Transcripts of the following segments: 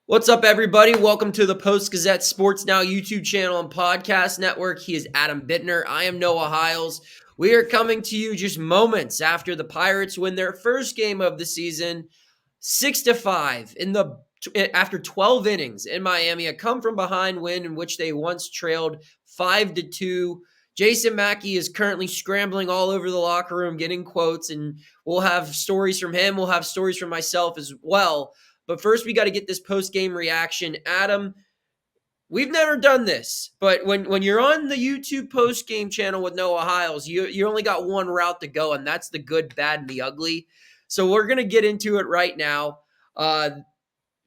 What's up, everybody? Welcome to the Post-Gazette Sports Now YouTube channel and podcast network. He is Adam Bittner. I am Noah Hiles. We are coming to you just moments after the Pirates win their first game of the season, 6-5 after 12 innings in Miami. A come-from-behind win in which they once trailed 5-2. Jason Mackey is currently scrambling all over the locker room, getting quotes, and we'll have stories from him. We'll have stories from myself as well. But first, we got to get this post-game reaction. Adam, we've never done this, but when you're on the YouTube post-game channel with Noah Hiles, you only got one route to go, and that's the good, bad, and the ugly. So we're going to get into it right now.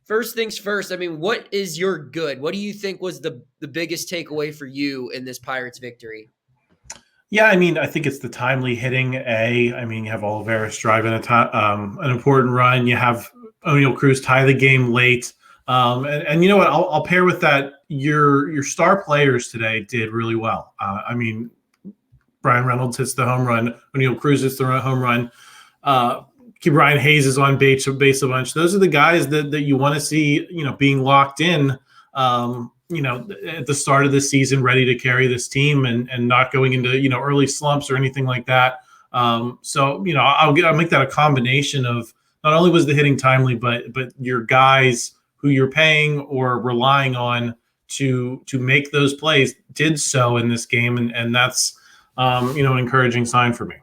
First things first, what is your good? What do you think was the biggest takeaway for you in this Pirates victory? Yeah, I think it's the timely hitting. You have Oliveras driving an important run. You have Oneil Cruz tie the game late. And you know what? I'll pair with that. Your star players today did really well. Brian Reynolds hits the home run. Oneil Cruz hits the home run. Brian Hayes is on base a bunch. Those are the guys that you want to see, being locked in, at the start of the season, ready to carry this team and not going into, early slumps or anything like that. I'll make that a combination of not only was the hitting timely, but your guys who you're paying or relying on to make those plays did so in this game. And that's, an encouraging sign for me.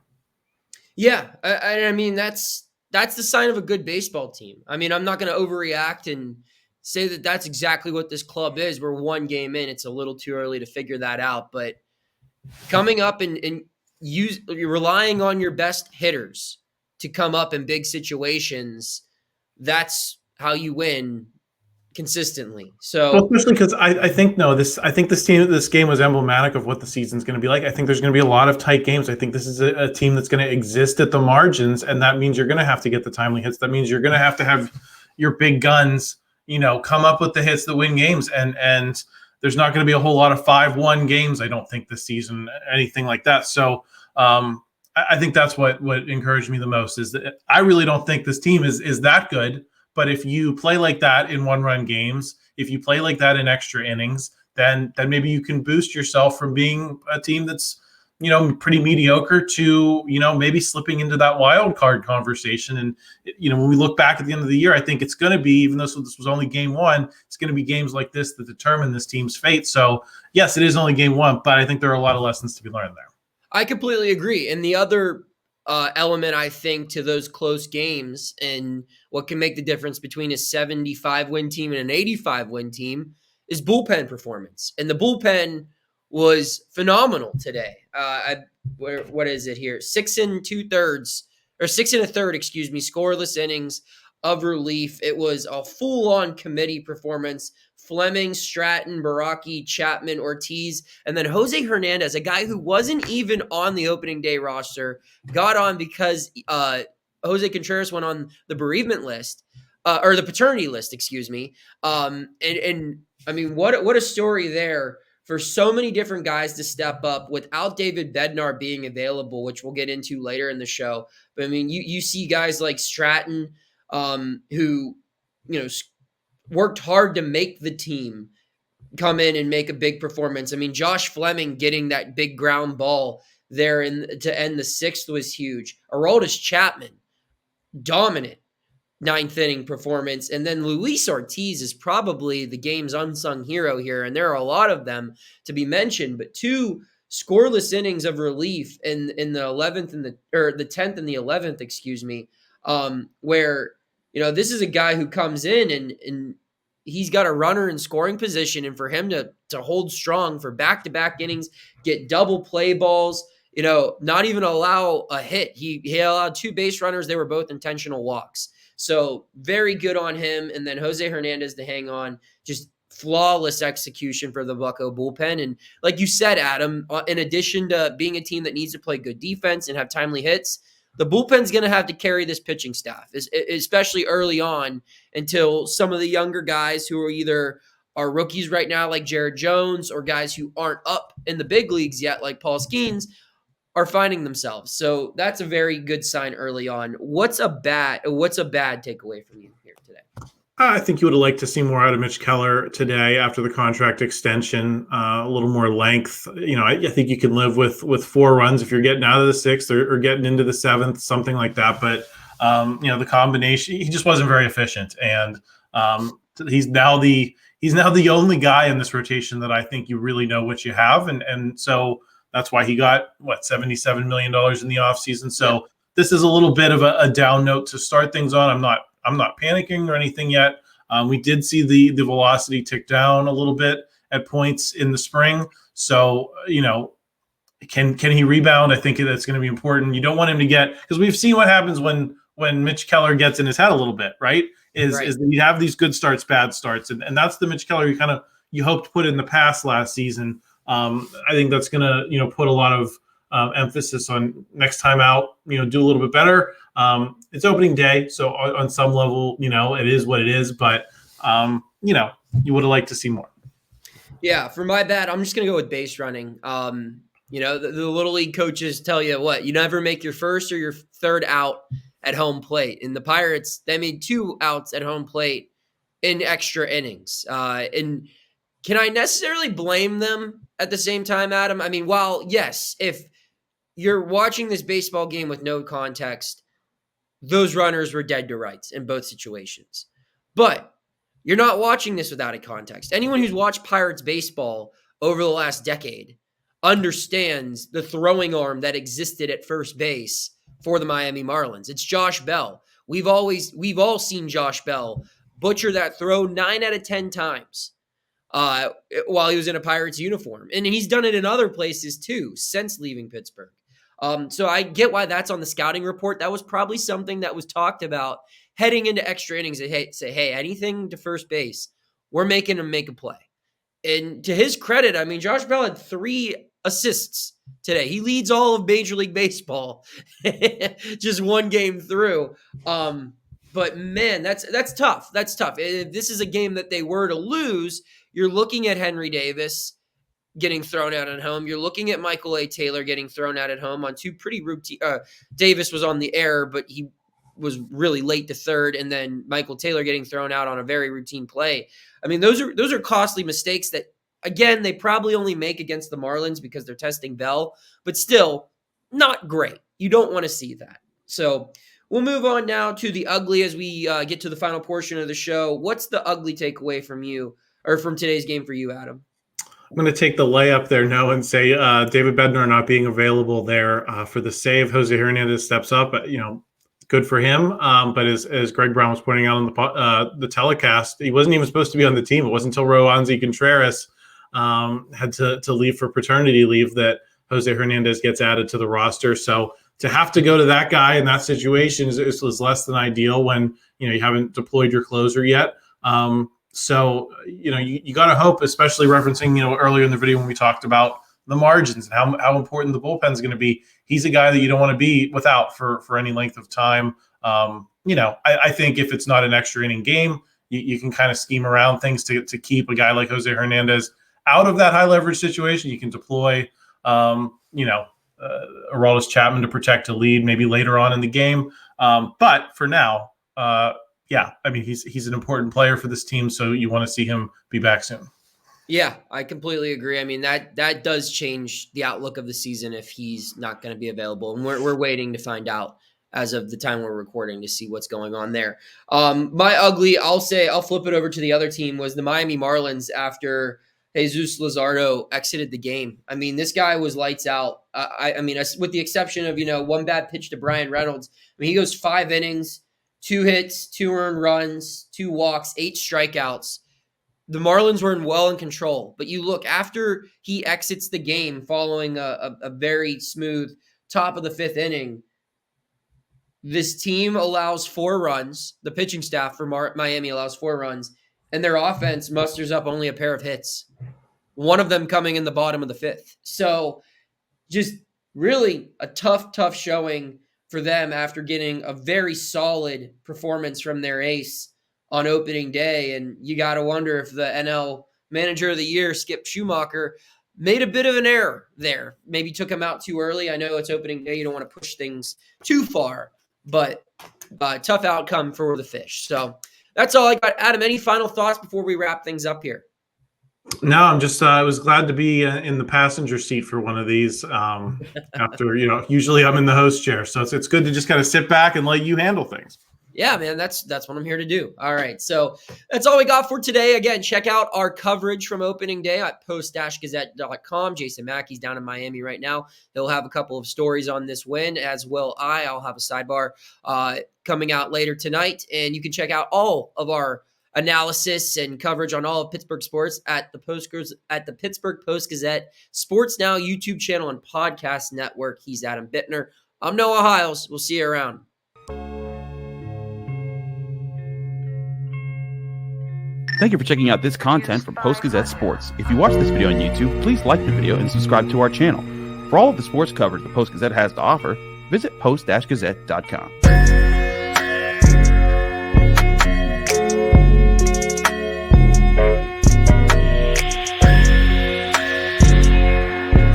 Yeah. That's the sign of a good baseball team. I'm not going to overreact and say that that's exactly what this club is. We're one game in. It's a little too early to figure that out. But coming up and relying on your best hitters to come up in big situations, that's how you win consistently. So, especially because I think this game was emblematic of what the season's going to be like. I think there's going to be a lot of tight games. I think this is a team that's going to exist at the margins, and that means you're going to have to get the timely hits. That means you're going to have your big guns, come up with the hits that win games. And there's not going to be a whole lot of 5-1 games, I don't think, this season, anything like that. So I think that's what encouraged me the most, is that I really don't think this team is that good. But if you play like that in one-run games, if you play like that in extra innings, then maybe you can boost yourself from being a team that's, pretty mediocre to, maybe slipping into that wild card conversation. And, when we look back at the end of the year, I think it's going to be, even though this was only game one, it's going to be games like this that determine this team's fate. So, yes, it is only game one, but I think there are a lot of lessons to be learned there. I completely agree. And the other element, I think, to those close games and what can make the difference between a 75-win team and an 85-win team is bullpen performance. And the bullpen was phenomenal today. What is it here? 6 2/3, or 6 1/3, scoreless innings of relief. It was a full-on committee performance. Fleming, Stratton, Baraki, Chapman, Ortiz, and then Jose Hernandez, a guy who wasn't even on the opening day roster, got on because Jose Contreras went on the bereavement list, or the paternity list, what a story there for so many different guys to step up without David Bednar being available, which we'll get into later in the show. But you see guys like Stratton, who, worked hard to make the team come in and make a big performance. Josh Fleming getting that big ground ball there to end the sixth was huge. Aroldis Chapman, dominant ninth inning performance. And then Luis Ortiz is probably the game's unsung hero here. And there are a lot of them to be mentioned, but 2 scoreless innings of relief in the 11th and the 10th and the 11th, where, this is a guy who comes in and he's got a runner in scoring position, and for him to hold strong for back-to-back innings, get double play balls, not even allow a hit. He allowed 2 base runners. They were both intentional walks. So very good on him. And then Jose Hernandez to hang on, just flawless execution for the Bucco bullpen. And like you said, Adam, in addition to being a team that needs to play good defense and have timely hits, the bullpen's going to have to carry this pitching staff, especially early on, until some of the younger guys who are rookies right now, like Jared Jones, or guys who aren't up in the big leagues yet, like Paul Skeens, are finding themselves. So that's a very good sign early on. What's a bad takeaway from you here today? I think you would have liked to see more out of Mitch Keller today after the contract extension, a little more length. I think you can live with 4 runs if you're getting out of the sixth or getting into the seventh, something like that. But the combination, he just wasn't very efficient, and he's now the only guy in this rotation that I think you really know what you have, and so that's why he got $77 million in the offseason. So this is a little bit of a down note to start things on. I'm not panicking or anything yet. We did see the velocity tick down a little bit at points in the spring. So, can he rebound? I think that's going to be important. You don't want him to get, because we've seen what happens when Mitch Keller gets in his head a little bit, right? Is that you have these good starts, bad starts. And that's the Mitch Keller you hoped to put in the past last season. I think that's going to, put a lot of emphasis on next time out, do a little bit better. It's opening day, so on some level, it is what it is. But you would have liked to see more. Yeah, for my bat, I'm just gonna go with base running. The little league coaches tell you what, you never make your first or your third out at home plate. In the Pirates, they made 2 outs at home plate in extra innings. And can I necessarily blame them at the same time, Adam? I mean, while yes, if you're watching this baseball game with no context, those runners were dead to rights in both situations. But you're not watching this without a context. Anyone who's watched Pirates baseball over the last decade understands the throwing arm that existed at first base for the Miami Marlins. It's Josh Bell. We've all seen Josh Bell butcher that throw 9 out of 10 times while he was in a Pirates uniform. And he's done it in other places too since leaving Pittsburgh. So I get why that's on the scouting report. That was probably something that was talked about heading into extra innings. Hey, anything to first base, we're making him make a play. And to his credit, I mean, Josh Bell had 3 assists today. He leads all of Major League Baseball just one game through. But man, that's tough. That's tough. If this is a game that they were to lose, you're looking at Henry Davis getting thrown out at home. You're looking at Michael A. Taylor getting thrown out at home on 2 pretty routine. Davis was on the air, but he was really late to third, and then Michael Taylor getting thrown out on a very routine play. I mean, those are costly mistakes that, again, they probably only make against the Marlins because they're testing Bell, but still not great. You don't want to see that. So we'll move on now to the ugly as we get to the final portion of the show. What's the ugly takeaway from you or from today's game for you, Adam? I'm going to take the layup there, Noah, and say David Bednar not being available there for the save. Jose Hernandez steps up, good for him. But as Greg Brown was pointing out on the telecast, he wasn't even supposed to be on the team. It wasn't until Roansy Contreras had to leave for paternity leave that Jose Hernandez gets added to the roster. So to have to go to that guy in that situation is less than ideal when you haven't deployed your closer yet. So, you got to hope, especially referencing, earlier in the video when we talked about the margins and how important the bullpen is going to be. He's a guy that you don't want to be without for any length of time. I think if it's not an extra inning game, you can kind of scheme around things to keep a guy like Jose Hernandez out of that high leverage situation. You can deploy, Aroldis Chapman to protect a lead maybe later on in the game. But for now, he's an important player for this team, so you want to see him be back soon. Yeah, I completely agree. I mean, that does change the outlook of the season if he's not going to be available, and we're waiting to find out as of the time we're recording to see what's going on there. My ugly, I'll flip it over to the other team, was the Miami Marlins after Jesus Luzardo exited the game. I mean, this guy was lights out. With the exception of one bad pitch to Brian Reynolds. I mean, he goes 5 innings. 2 hits, 2 earned runs, 2 walks, 8 strikeouts. The Marlins were well in control. But you look, after he exits the game following a very smooth top of the 5th inning, this team allows 4 runs. The pitching staff for Miami allows 4 runs, and their offense musters up only a pair of hits, one of them coming in the bottom of the 5th. So just really a tough showing for them after getting a very solid performance from their ace on opening day. And you got to wonder if the NL Manager of the Year, Skip Schumacher, made a bit of an error there. Maybe took him out too early. I know it's opening day. You don't want to push things too far, but tough outcome for the Fish. So That's all I got. Adam, any final thoughts before we wrap things up here? No, I'm just I was glad to be in the passenger seat for one of these. After usually I'm in the host chair, so it's good to just kind of sit back and let you handle things. Yeah, man, that's what I'm here to do. All right, so that's all we got for today. Again, check out our coverage from opening day at post-gazette.com. Jason Mackey's down in Miami right now. He'll have a couple of stories on this win, as will I. I'll have a sidebar coming out later tonight, and you can check out all of our analysis and coverage on all of Pittsburgh sports at the Pittsburgh Post-Gazette Sports Now YouTube channel and podcast network. He's Adam Bittner. I'm Noah Hiles. We'll see you around. Thank you for checking out this content from Post-Gazette Sports. If you watch this video on YouTube, please like the video and subscribe to our channel. For all of the sports coverage the Post-Gazette has to offer, visit post-gazette.com.